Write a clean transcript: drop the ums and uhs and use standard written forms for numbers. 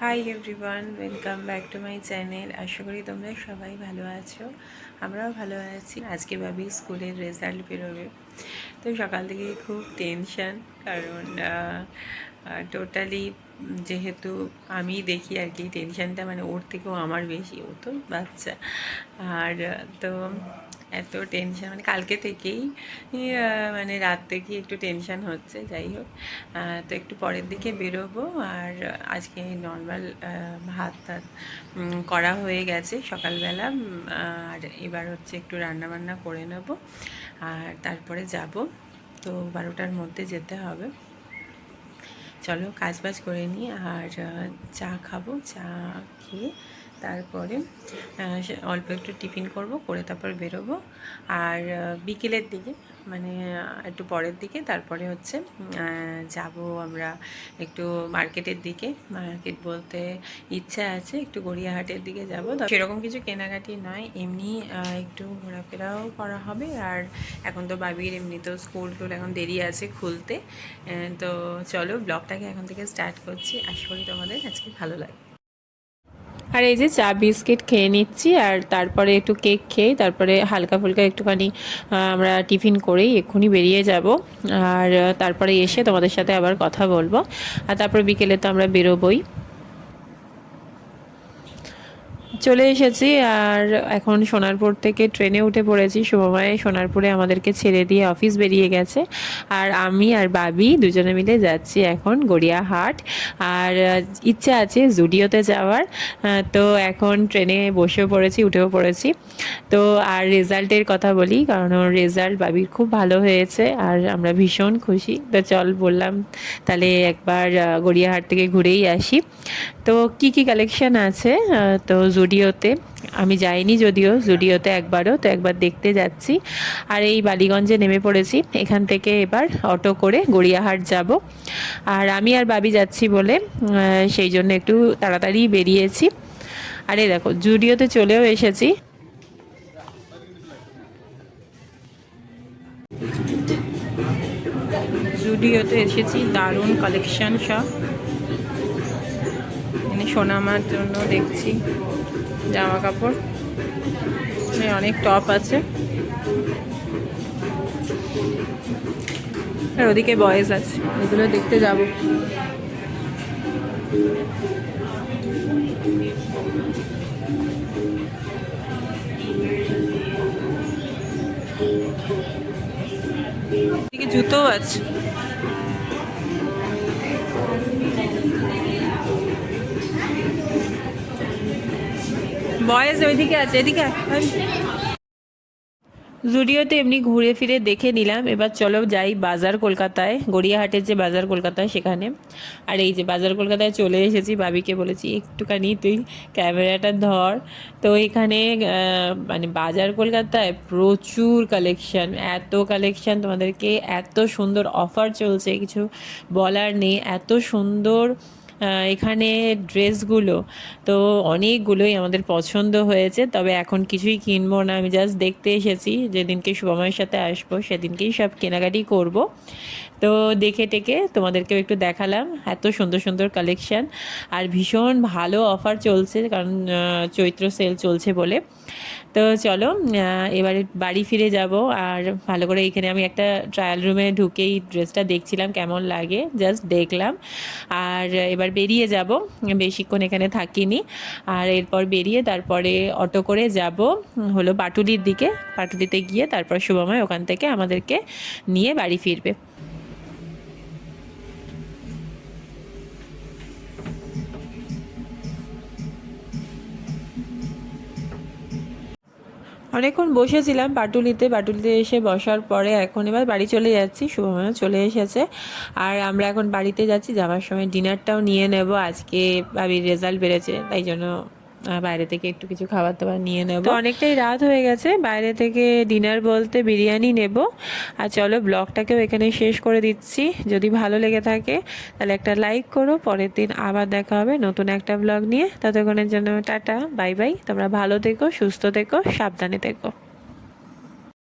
High everyone, welcome back to my channel. আশা করি তোমরা সবাই ভালো আছো, আমরাও ভালো আছি। আজকে ভাবি স্কুলের রেজাল্ট বেরোবে, তো সকাল থেকে খুব টেনশান। কারণ টোটালি যেহেতু আমি দেখি আর কি, টেনশানটা মানে ওর থেকেও আমার বেশি, ও তো বাচ্চা। আর তো এত টেনশান মানে কালকে থেকেই, মানে রাত থেকে একটু টেনশান হচ্ছে। যাই হোক, তো একটু পরের দিকে বেরোবো। আর আজকে নর্মাল ভাত টাত করা হয়ে গেছে সকালবেলা। আর এবার হচ্ছে একটু রান্নাবান্না করে নেব, আর তারপরে যাব। তো 12টার মধ্যে যেতে হবে। চলো কাজবাজ করে নিই, আর চা খাবো। চা খেয়ে তারপরে অল্প একটু টিফিন করব, করে তারপর বেরোবো। আর বিকেলের দিকে মানে একটু পরের দিকে তারপরে হচ্ছে যাব আমরা একটু মার্কেটের দিকে। মার্কেট বলতে ইচ্ছা আছে একটু গড়িয়াহাটের দিকে যাব। সেরকম কিছু কেনাকাটি নয়, এমনি একটু ঘোরাফেরাও করা হবে। আর এখন তো বাবির এমনিতেও স্কুল টুল এখন দেরি আছে খুলতে। তো চলো ব্লগটাকে এখন থেকে স্টার্ট করছি। আশা করি তোমাদের আজকে ভালো লাগবে। আর এই যে চা বিস্কিট খেয়ে নিচ্ছি, আর তারপরে একটু কেক খেয়ে তারপরে হালকা ফুলকা একটুখানি আমরা টিফিন করেই এক্ষুনি বেরিয়ে যাব। আর তারপরে এসে তোমাদের সাথে আবার কথা বলবো। আর তারপর বিকেলে তো আমরা বেরোবই। চলে এসেছি, আর এখন সোনারপুর থেকে ট্রেনে উঠে পড়েছি। শুভময় সোনারপুরে আমাদেরকে ছেড়ে দিয়ে অফিস বেরিয়ে গেছে, আর আমি আর বাবি দুজনে মিলে যাচ্ছি এখন গড়িয়াহাট। আর ইচ্ছা আছে জুডিওতে যাওয়ার। তো এখন ট্রেনে বসেও পড়েছি, উঠেও পড়েছি। তো আর রেজাল্টের কথা বলি, কারণ ওর রেজাল্ট বাবির খুব ভালো হয়েছে আর আমরা ভীষণ খুশি। তো চল বললাম তাহলে একবার গড়িয়াহাট থেকে ঘুরেই আসি। তো কি কি কালেকশন আছে, তো জুডিওতে আমি যাইনি, যদিও জুডিওতে একবারও, তো একবার দেখতে যাচ্ছি। আর এই বালিগঞ্জে নেমে পড়েছি, এখান থেকে এবার অটো করে গড়িয়াহাট যাব। আর আমি আর বাবি যাচ্ছি বলে সেই জন্য একটু তাড়াতাড়ি বেরিয়েছি। আরে দেখো জুডিওতে চলেও এসেছি। জুডিওতে এসেছি, দারুণ কালেকশন সব। মানে সোনামার জন্য দেখছি জামা কাপড়, অনেক টপ আছে। আর ওদিকে বয়েজ আছে, এগুলো দেখতে যাব। এদিকে জুতোও আছে। বয়েজ ওইদিকে আছে, এদিকে জুডিওতে এমনি ঘুরে ফিরে দেখে নিলাম। এবার চলো যাই বাজার কলকাতায়, গড়িয়াহাটের যে বাজার কলকাতায় সেখানে। আর এই যে বাজার কলকাতায় চলে এসেছি, বাবিকে বলেছি একটুখানি তুই ক্যামেরাটা ধর। তো এখানে মানে বাজার কলকাতায় প্রচুর কালেকশান, এত কালেকশান, তোমাদেরকে এত সুন্দর অফার চলছে কিছু বলার নেই। এত সুন্দর এখানে ড্রেসগুলো, তো অনেকগুলোই আমাদের পছন্দ হয়েছে। তবে এখন কিছুই কিনবো না, আমি জাস্ট দেখতে এসেছি। যেদিনকে শুভময়ের সাথে আসবো সেদিনকেই সব কেনাকাটি করব। তো দেখে টেকে তোমাদেরকেও একটু দেখালাম, এত সুন্দর সুন্দর কালেকশান। আর ভীষণ ভালো অফার চলছে, কারণ চৈত্র সেল চলছে বলে। তো চলো এবারে বাড়ি ফিরে যাব। আর ভালো করে এখানে আমি একটা ট্রায়াল রুমে ঢুকেই ড্রেসটা দেখছিলাম কেমন লাগে, জাস্ট দেখলাম। আর এবার বেরিয়ে যাব, বেশিক্ষণ এখানে থাকিনি। আর এরপর বেরিয়ে তারপরে অটো করে যাব হলো পাটুলির দিকে। পাটুলিতে গিয়ে তারপর শুভময় ওখান থেকে আমাদেরকে নিয়ে বাড়ি ফিরবে। অনেকক্ষণ বসেছিলাম পাটুলিতে, পাটুলিতে এসে বসার পরে এখন এবার বাড়ি চলে যাচ্ছি। শুভময় চলে এসেছে, আর আমরা এখন বাড়িতে যাচ্ছি। যাওয়ার সময় ডিনারটাও নিয়ে নেব, আজকে ভাবির রেজাল্ট বেড়েছে তাই জন্য বাইরে থেকে একটু কিছু খাবার দাবার নিয়ে নেব। তো অনেকটাই রাত হয়ে গেছে, বাইরে থেকে ডিনার বলতে বিরিয়ানি নেব। আর চলো ব্লগটাকেও এখানে শেষ করে দিচ্ছি। যদি ভালো লেগে থাকে তাহলে একটা লাইক করো। পরের দিন আবার দেখা হবে নতুন একটা ব্লগ নিয়ে। ততক্ষণের জন্য টাটা, বাই বাই। তোমরা ভালো থেকো, সুস্থ থেকো, সাবধানে থেকো।